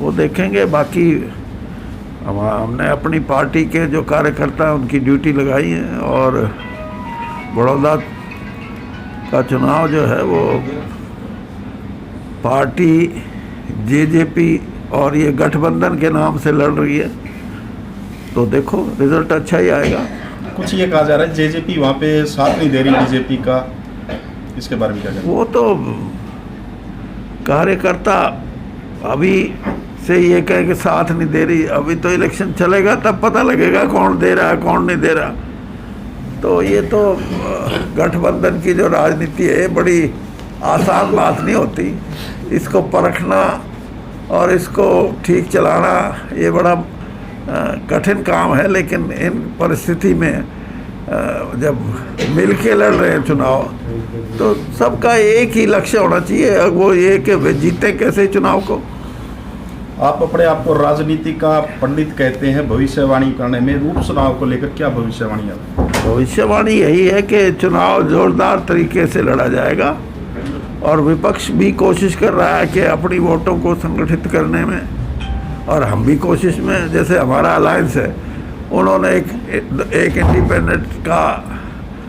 वो देखेंगे। बाकी हमने अपनी पार्टी के जो कार्यकर्ता हैं उनकी ड्यूटी लगाई है, और बड़ौदा का चुनाव जो है वो पार्टी जेजेपी और ये गठबंधन के नाम से लड़ रही है, तो देखो रिजल्ट अच्छा ही आएगा। कुछ ये कहा जा रहा है जेजेपी वहाँ पे साथ नहीं दे रही बीजेपी का, इसके बारे में क्या कहें? वो तो कार्यकर्ता अभी से ये कहे कि साथ नहीं दे रही, अभी तो इलेक्शन चलेगा तब पता लगेगा कौन दे रहा है कौन नहीं दे रहा। तो ये तो गठबंधन की जो राजनीति है बड़ी आसान बात नहीं होती, इसको परखना और इसको ठीक चलाना ये बड़ा कठिन काम है। लेकिन इन परिस्थिति में जब मिल के लड़ रहे हैं चुनाव, तो सबका एक ही लक्ष्य होना चाहिए, वो ये कि वे जीते कैसे चुनाव को। आप अपने आप को राजनीति का पंडित कहते हैं, भविष्यवाणी करने में रूप चुनाव को लेकर क्या भविष्यवाणी है? भविष्यवाणी यही है कि चुनाव जोरदार तरीके से लड़ा जाएगा, और विपक्ष भी कोशिश कर रहा है कि अपनी वोटों को संगठित करने में, और हम भी कोशिश में। जैसे हमारा अलायंस है, उन्होंने एक इंडिपेंडेंट का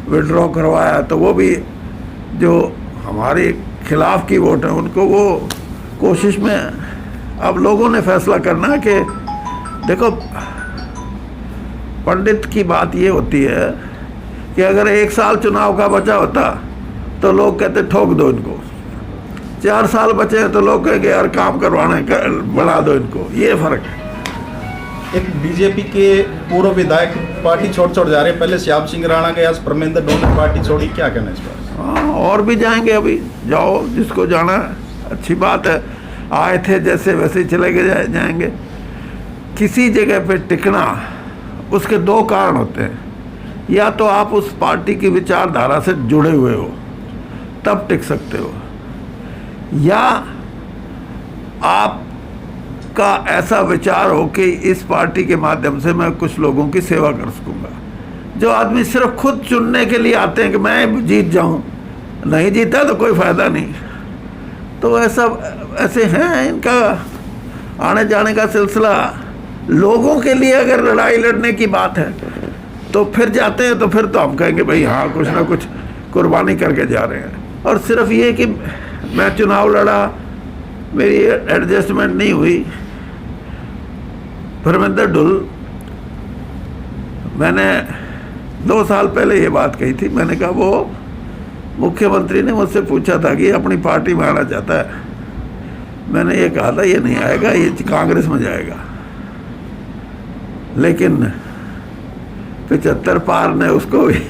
विड्रॉ करवाया, तो वो भी जो हमारे खिलाफ की वोट है उनको वो कोशिश में। अब लोगों ने फैसला करना है कि देखो, पंडित की बात ये होती है कि अगर 1 साल चुनाव का बचा होता तो लोग कहते ठोक दो इनको, 4 साल बचे हैं तो लोग कहेंगे यार काम करवाना है, बढ़ा दो इनको। ये फर्क है। एक बीजेपी के पूर्व विधायक पार्टी छोड़ जा रहे हैं, पहले श्याम सिंह राणा गए, आज परमेंद्र ढोल ने पार्टी छोड़ी, क्या कहना है इस पर? हाँ, और भी जाएंगे, अभी जाओ जिसको जाना है, अच्छी बात है। आए थे जैसे वैसे ही चले गए जाएंगे। किसी जगह पे टिकना, उसके 2 कारण होते हैं, या तो आप उस पार्टी की विचारधारा से जुड़े हुए हो तब टिक सकते हो, या आपका ऐसा विचार हो कि इस पार्टी के माध्यम से मैं कुछ लोगों की सेवा कर सकूंगा। जो आदमी सिर्फ खुद चुनने के लिए आते हैं कि मैं जीत जाऊं, नहीं जीता तो कोई फायदा नहीं, तो ऐसे हैं इनका आने जाने का सिलसिला। लोगों के लिए अगर लड़ाई लड़ने की बात है तो फिर जाते हैं, तो फिर तो हम कहेंगे भाई हाँ कुछ ना कुछ कुर्बानी करके जा रहे हैं। और सिर्फ ये कि मैं चुनाव लड़ा, मेरी एडजस्टमेंट नहीं हुई। परमेंद्र ढुल, मैंने 2 साल पहले ये बात कही थी, मैंने कहा वो मुख्यमंत्री ने मुझसे पूछा था कि अपनी पार्टी में आना चाहता है, मैंने ये कहा था ये नहीं आएगा, ये कांग्रेस में जाएगा। लेकिन 75 पार ने उसको भी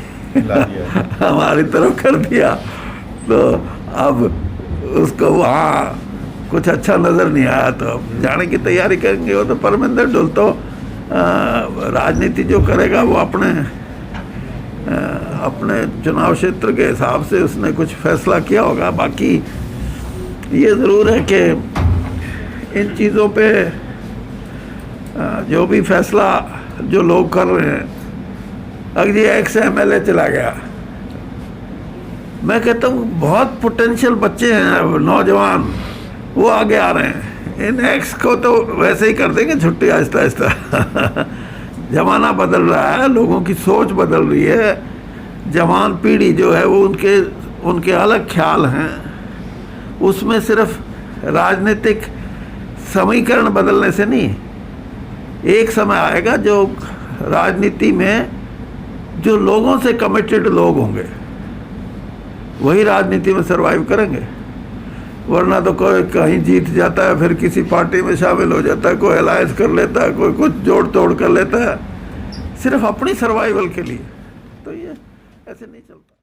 हमारी तरफ कर दिया, तो अब उसको वहाँ कुछ अच्छा नज़र नहीं आया, तो अब जाने की तैयारी करेंगे। वो तो परमेंद्र ढुल तो राजनीति जो करेगा वो अपने चुनाव क्षेत्र के हिसाब से उसने कुछ फैसला किया होगा। बाकी ये ज़रूर है कि इन चीज़ों पे जो भी फैसला जो लोग कर रहे हैं, अगर ये एक्स MLA चला गया, मैं कहता हूँ बहुत पोटेंशियल बच्चे हैं, नौजवान, वो आगे आ रहे हैं। इन एक्स को तो वैसे ही कर देंगे छुट्टी आहिस्ता आहिस्ता। ज़माना बदल रहा है, लोगों की सोच बदल रही है, जवान पीढ़ी जो है वो उनके अलग ख्याल हैं। उसमें सिर्फ राजनीतिक समीकरण बदलने से नहीं, एक समय आएगा जो राजनीति में जो लोगों से कमिटेड लोग होंगे वही राजनीति में सरवाइव करेंगे, वरना तो कोई कहीं जीत जाता है फिर किसी पार्टी में शामिल हो जाता है, कोई अलायंस कर लेता है, कोई कुछ जोड़ तोड़ कर लेता है सिर्फ अपनी सर्वाइवल के लिए। तो ये ऐसे नहीं चलता।